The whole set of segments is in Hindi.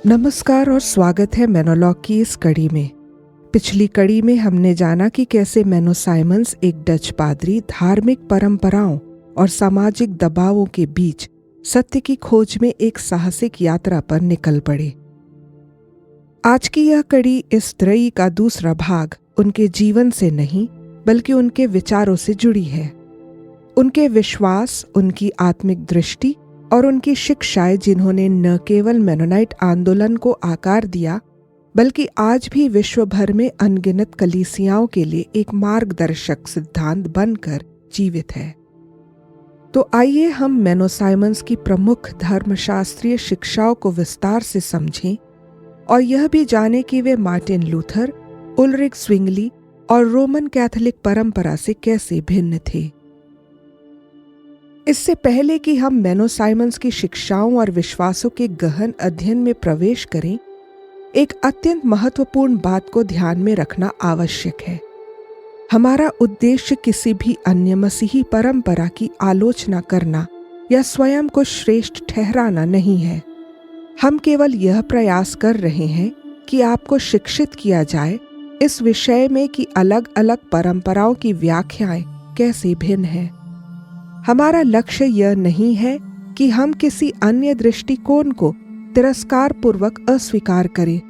नमस्कार और स्वागत है मेनोलॉग की इस कड़ी में। पिछली कड़ी में हमने जाना कि कैसे मेनो साइमंस एक डच पादरी धार्मिक परंपराओं और सामाजिक दबावों के बीच सत्य की खोज में एक साहसिक यात्रा पर निकल पड़े। आज की यह कड़ी इस त्रयी का दूसरा भाग उनके जीवन से नहीं बल्कि उनके विचारों से जुड़ी है। उनके विश्वास, उनकी आत्मिक दृष्टि और उनकी शिक्षाएं जिन्होंने न केवल मेनोनाइट आंदोलन को आकार दिया बल्कि आज भी विश्व भर में अनगिनत कलीसियाओं के लिए एक मार्गदर्शक सिद्धांत बनकर जीवित है। तो आइए हम मेनो साइमंस की प्रमुख धर्मशास्त्रीय शिक्षाओं को विस्तार से समझें और यह भी जानें कि वे मार्टिन लूथर, उल्रिक zwingli और रोमन कैथोलिक परंपरा से कैसे भिन्न थे। इससे पहले कि हम मेनो साइमंस की शिक्षाओं और विश्वासों के गहन अध्ययन में प्रवेश करें, एक अत्यंत महत्वपूर्ण बात को ध्यान में रखना आवश्यक है। हमारा उद्देश्य किसी भी अन्य मसीही परंपरा की आलोचना करना या स्वयं को श्रेष्ठ ठहराना नहीं है। हम केवल यह प्रयास कर रहे हैं कि आपको शिक्षित किया जाए इस विषय में कि अलग अलग परंपराओं की व्याख्याएं कैसे भिन्न हैं। हमारा लक्ष्य यह नहीं है कि हम किसी अन्य दृष्टिकोण को तिरस्कार पूर्वक अस्वीकार करें,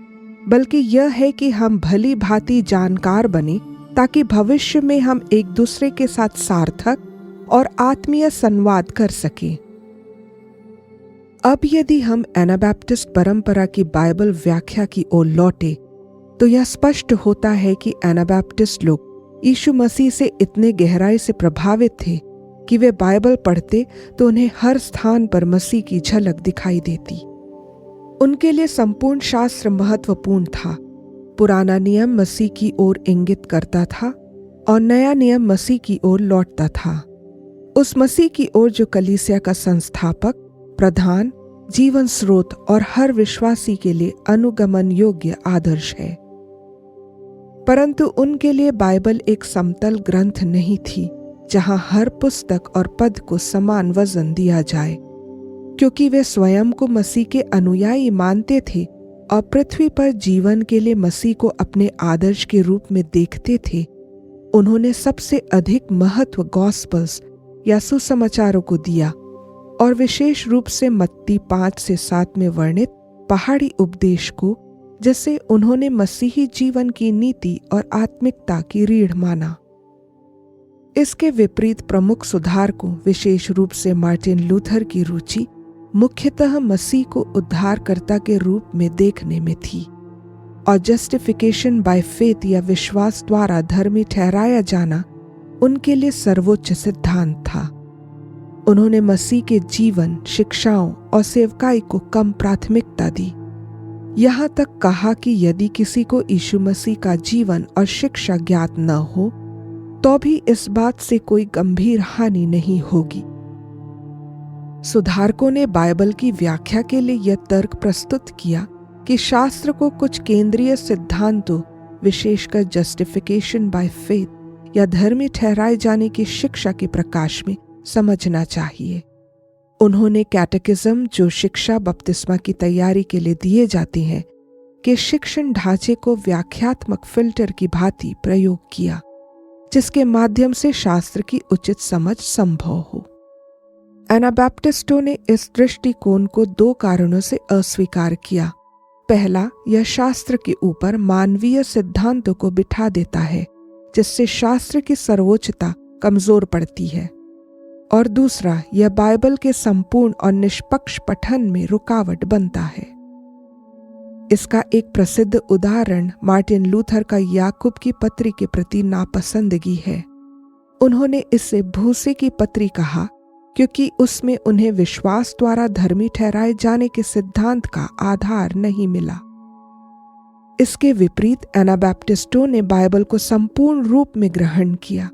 बल्कि यह है कि हम भली भांति जानकार बने ताकि भविष्य में हम एक दूसरे के साथ सार्थक और आत्मीय संवाद कर सकें। अब यदि हम एनाबैप्टिस्ट परंपरा की बाइबल व्याख्या की ओर लौटे तो यह स्पष्ट होता है कि एनाबैप्टिस्ट लोग यीशु मसीह से इतने गहराई से प्रभावित थे कि वे बाइबल पढ़ते तो उन्हें हर स्थान पर मसीह की झलक दिखाई देती। उनके लिए संपूर्ण शास्त्र महत्वपूर्ण था। पुराना नियम मसीह की ओर इंगित करता था और नया नियम मसीह की ओर लौटता था, उस मसीह की ओर जो कलीसिया का संस्थापक, प्रधान, जीवन स्रोत और हर विश्वासी के लिए अनुगमन योग्य आदर्श है। परंतु उनके लिए बाइबल एक समतल ग्रंथ नहीं थी जहां हर पुस्तक और पद को समान वजन दिया जाए, क्योंकि वे स्वयं को मसीह के अनुयायी मानते थे और पृथ्वी पर जीवन के लिए मसीह को अपने आदर्श के रूप में देखते थे। उन्होंने सबसे अधिक महत्व गॉस्पल्स या सुसमाचारों को दिया और विशेष रूप से मत्ती 5-7 में वर्णित पहाड़ी उपदेश को, जिसे उन्होंने मसीही जीवन की नीति और आत्मिकता की रीढ़ माना। इसके विपरीत प्रमुख सुधारकों, विशेष रूप से मार्टिन लूथर की रुचि मुख्यतः मसीह को उद्धारकर्ता के रूप में देखने में थी और जस्टिफिकेशन बाय फेथ या विश्वास द्वारा धर्मी ठहराया जाना उनके लिए सर्वोच्च सिद्धांत था। उन्होंने मसीह के जीवन, शिक्षाओं और सेवकाई को कम प्राथमिकता दी, यहाँ तक कहा कि यदि किसी को यीशु मसीह का जीवन और शिक्षा ज्ञात न हो तो भी इस बात से कोई गंभीर हानि नहीं होगी। सुधारकों ने बाइबल की व्याख्या के लिए यह तर्क प्रस्तुत किया कि शास्त्र को कुछ केंद्रीय सिद्धांतों, विशेषकर जस्टिफिकेशन बाय फेथ या धर्मी ठहराए जाने की शिक्षा के प्रकाश में समझना चाहिए। उन्होंने कैटेकिज्म, जो शिक्षा बपतिस्मा की तैयारी के लिए दिए जाते हैं, के शिक्षण ढांचे को व्याख्यात्मक फिल्टर की भांति प्रयोग किया, जिसके माध्यम से शास्त्र की उचित समझ संभव हो। एनाबैप्टिस्टों ने इस दृष्टिकोण को 2 कारणों से अस्वीकार किया। पहला, यह शास्त्र के ऊपर मानवीय सिद्धांतों को बिठा देता है, जिससे शास्त्र की सर्वोच्चता कमजोर पड़ती है। और दूसरा, यह बाइबल के संपूर्ण और निष्पक्ष पठन में रुकावट बनता है। इसका एक प्रसिद्ध उदाहरण मार्टिन लूथर का याकूब की पत्री के प्रति नापसंदगी है। उन्होंने इसे भूसे की पत्री कहा क्योंकि उसमें उन्हें विश्वास द्वारा धर्मी ठहराए जाने के सिद्धांत का आधार नहीं मिला। इसके विपरीत एनाबैप्टिस्टों ने बाइबल को संपूर्ण रूप में ग्रहण किया,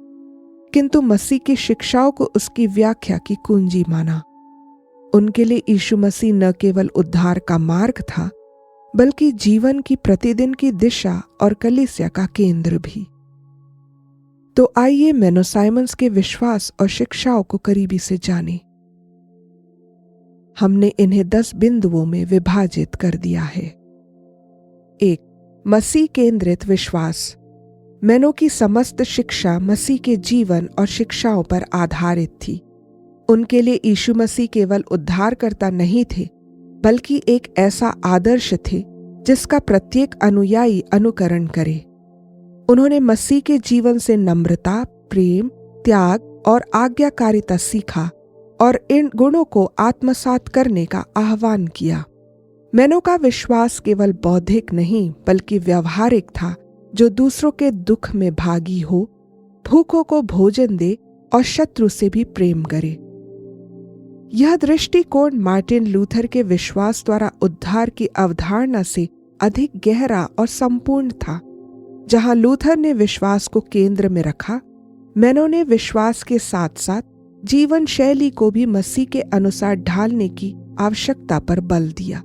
किंतु मसीह की शिक्षाओं को उसकी व्याख्या की कुंजी माना। उनके लिए यीशु मसीह न केवल उद्धार का मार्ग था बल्कि जीवन की प्रतिदिन की दिशा और कलीसिया का केंद्र भी। तो आइए मेनो साइमंस के विश्वास और शिक्षाओं को करीबी से जानें। हमने इन्हें 10 बिंदुओं में विभाजित कर दिया है। 1. मसीह केंद्रित विश्वास। मैनो की समस्त शिक्षा मसीह के जीवन और शिक्षाओं पर आधारित थी। उनके लिए यीशु मसीह केवल उद्धारकर्ता नहीं थे, बल्कि एक ऐसा आदर्श थे जिसका प्रत्येक अनुयायी अनुकरण करे। उन्होंने मसीह के जीवन से नम्रता, प्रेम, त्याग और आज्ञाकारिता सीखा और इन गुणों को आत्मसात करने का आह्वान किया। मैनो का विश्वास केवल बौद्धिक नहीं बल्कि व्यावहारिक था, जो दूसरों के दुख में भागी हो, भूखों को भोजन दे और शत्रु से भी प्रेम करे। यह दृष्टिकोण मार्टिन लूथर के विश्वास द्वारा उद्धार की अवधारणा से अधिक गहरा और संपूर्ण था। जहां लूथर ने विश्वास को केंद्र में रखा, मैनो ने विश्वास के साथ साथ जीवन शैली को भी मसीह के अनुसार ढालने की आवश्यकता पर बल दिया।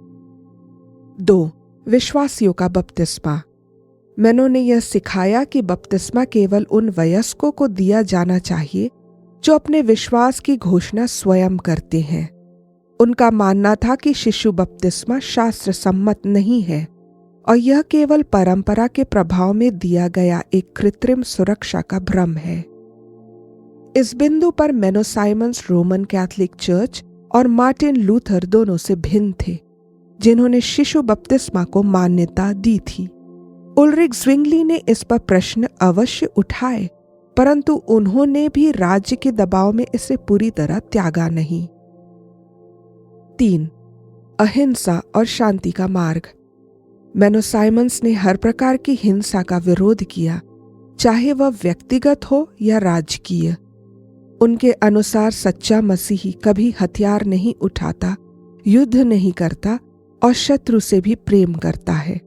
2. विश्वासियों का बपतिस्मा। मैनो ने यह सिखाया कि बपतिस्मा केवल उन वयस्कों को दिया जाना चाहिए जो अपने विश्वास की घोषणा स्वयं करते हैं। उनका मानना था कि शिशु बपतिस्मा शास्त्र सम्मत नहीं है और यह केवल परंपरा के प्रभाव में दिया गया एक कृत्रिम सुरक्षा का भ्रम है। इस बिंदु पर मैनो साइमंस रोमन कैथोलिक चर्च और मार्टिन लूथर दोनों से भिन्न थे, जिन्होंने शिशु बपतिस्मा को मान्यता दी थी। उल्रिक ज़्विंगली ने इस पर प्रश्न अवश्य उठाए, परंतु उन्होंने भी राज्य के दबाव में इसे पूरी तरह त्यागा नहीं। 3. अहिंसा और शांति का मार्ग। मैनो साइमंस ने हर प्रकार की हिंसा का विरोध किया, चाहे वह व्यक्तिगत हो या राजकीय। उनके अनुसार सच्चा मसीही कभी हथियार नहीं उठाता, युद्ध नहीं करता और शत्रु से भी प्रेम करता है।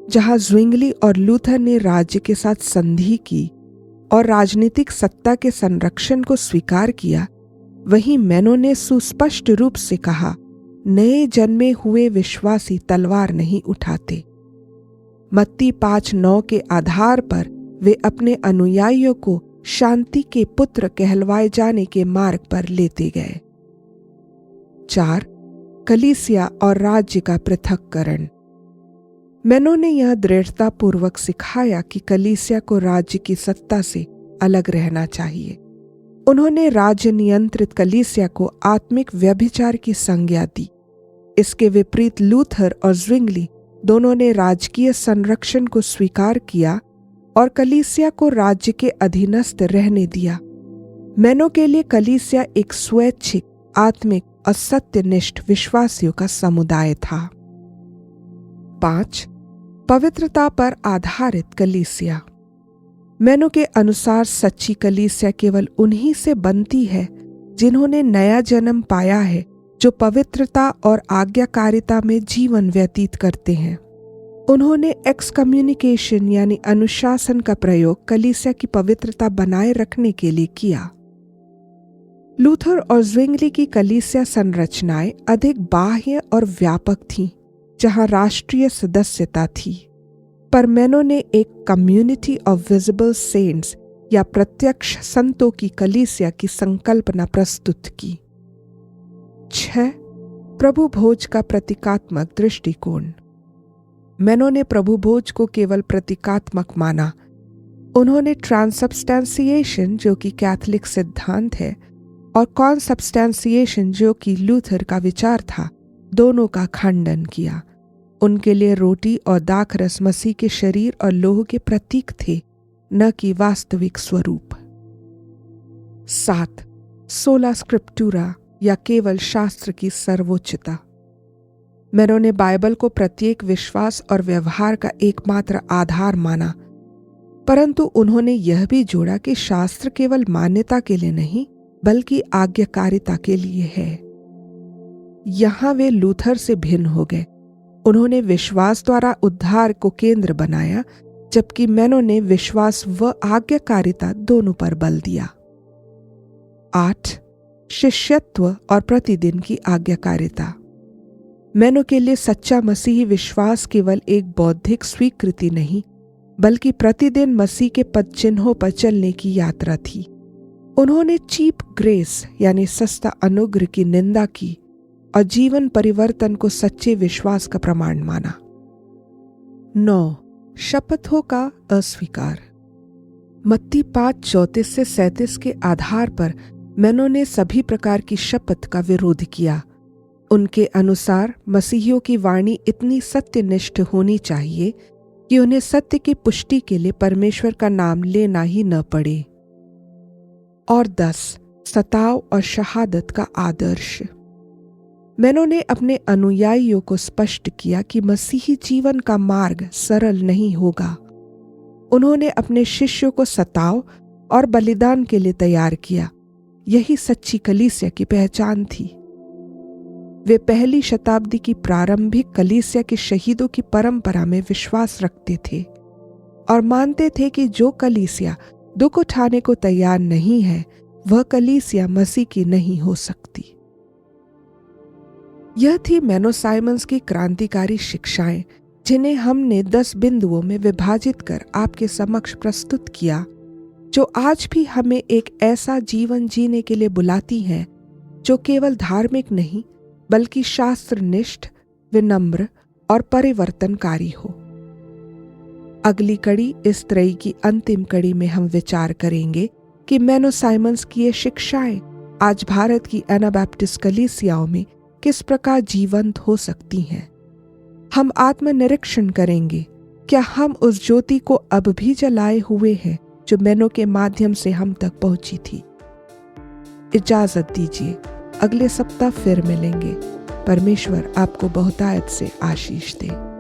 जहां ज़्विंगली और लूथर ने राज्य के साथ संधि की और राजनीतिक सत्ता के संरक्षण को स्वीकार किया, वहीं मैनो ने सुस्पष्ट रूप से कहा, नए जन्मे हुए विश्वासी तलवार नहीं उठाते। मत्ती 5:9 के आधार पर वे अपने अनुयायियों को शांति के पुत्र कहलवाए जाने के मार्ग पर लेते गए। 4. कलीसिया और राज्य का पृथक्करण। मैनो ने यह दृढ़ता पूर्वक सिखाया कि कलीसिया को राज्य की सत्ता से अलग रहना चाहिए। उन्होंने राज्य नियंत्रित कलीसिया को आत्मिक व्यभिचार की संज्ञा दी। इसके विपरीत लूथर और ज़्विंगली दोनों ने राजकीय संरक्षण को स्वीकार किया और कलीसिया को राज्य के अधीनस्थ रहने दिया। मैनो के लिए कलीसिया एक स्वैच्छिक, आत्मिक और सत्यनिष्ठ विश्वासियों का समुदाय था। 5. पवित्रता पर आधारित कलीसिया। मैनो के अनुसार सच्ची कलीसिया केवल उन्हीं से बनती है जिन्होंने नया जन्म पाया है, जो पवित्रता और आज्ञाकारिता में जीवन व्यतीत करते हैं। उन्होंने एक्सकम्युनिकेशन यानी अनुशासन का प्रयोग कलीसिया की पवित्रता बनाए रखने के लिए किया। लूथर और ज़्विंगली की कलीसिया संरचनाएं अधिक बाह्य और व्यापक थीं, जहां राष्ट्रीय सदस्यता थी, पर मैनो ने एक कम्युनिटी ऑफ विजिबल सेंट्स या प्रत्यक्ष संतों की कलीसिया की संकल्पना प्रस्तुत की। 6. प्रभु भोज का प्रतीकात्मक दृष्टिकोण। मैनो ने प्रभु भोज को केवल प्रतीकात्मक माना। उन्होंने ट्रांसब्स्टेंसिएशन, जो कि कैथोलिक सिद्धांत है, और कॉन्सब्स्टेंसिएशन, जो कि लूथर का विचार था, दोनों का खंडन किया। उनके लिए रोटी और दाखरस मसीह के शरीर और लोह के प्रतीक थे, न कि वास्तविक स्वरूप। 7. सोला स्क्रिप्टूरा या केवल शास्त्र की सर्वोच्चता। मैनो ने बाइबल को प्रत्येक विश्वास और व्यवहार का एकमात्र आधार माना, परंतु उन्होंने यह भी जोड़ा कि शास्त्र केवल मान्यता के लिए नहीं बल्कि आज्ञाकारिता के लिए है। यहां वे लूथर से भिन्न हो गए। उन्होंने विश्वास द्वारा उद्धार को केंद्र बनाया, जबकि मैनो ने विश्वास व आज्ञाकारिता दोनों पर बल दिया। 8. शिष्यत्व और प्रतिदिन की आज्ञाकारिता। मैनो के लिए सच्चा मसीही विश्वास केवल एक बौद्धिक स्वीकृति नहीं, बल्कि प्रतिदिन मसीह के पद चिन्हों पर चलने की यात्रा थी। उन्होंने चीप ग्रेस यानी सस्ता अनुग्रह की निंदा की और जीवन परिवर्तन को सच्चे विश्वास का प्रमाण माना। 9. शपथों का अस्वीकार। मत्ती 5:34 से 37 के आधार पर मैनों ने सभी प्रकार की शपथ का विरोध किया। उनके अनुसार मसीहियों की वाणी इतनी सत्यनिष्ठ होनी चाहिए कि उन्हें सत्य की पुष्टि के लिए परमेश्वर का नाम लेना ही न पड़े। और 10. सताव और शहादत का आदर्श। मैनों ने अपने अनुयायियों को स्पष्ट किया कि मसीही जीवन का मार्ग सरल नहीं होगा। उन्होंने अपने शिष्यों को सताव और बलिदान के लिए तैयार किया। यही सच्ची कलीसिया की पहचान थी। वे पहली शताब्दी की प्रारंभिक कलीसिया के शहीदों की परंपरा में विश्वास रखते थे और मानते थे कि जो कलीसिया दुख उठाने को तैयार नहीं है, वह कलीसिया मसीह की नहीं हो सकती। यह थी मैनो साइमंस की क्रांतिकारी शिक्षाएं, जिन्हें हमने 10 बिंदुओं में विभाजित कर आपके समक्ष प्रस्तुत किया, जो आज भी हमें एक ऐसा जीवन जीने के लिए बुलाती हैं जो केवल धार्मिक नहीं बल्कि शास्त्रनिष्ठ, विनम्र और परिवर्तनकारी हो। अगली कड़ी इस त्रयी की अंतिम कड़ी में हम विचार करेंगे कि मैनो साइमंस की ये शिक्षाएं आज भारत की एनाबैप्टिस्ट कलीसियाओं में किस प्रकार जीवंत हो सकती हैं। हम आत्मनिरीक्षण करेंगे, क्या हम उस ज्योति को अब भी जलाए हुए हैं जो मैनों के माध्यम से हम तक पहुंची थी। इजाजत दीजिए, अगले सप्ताह फिर मिलेंगे। परमेश्वर आपको बहुतायत से आशीष दे।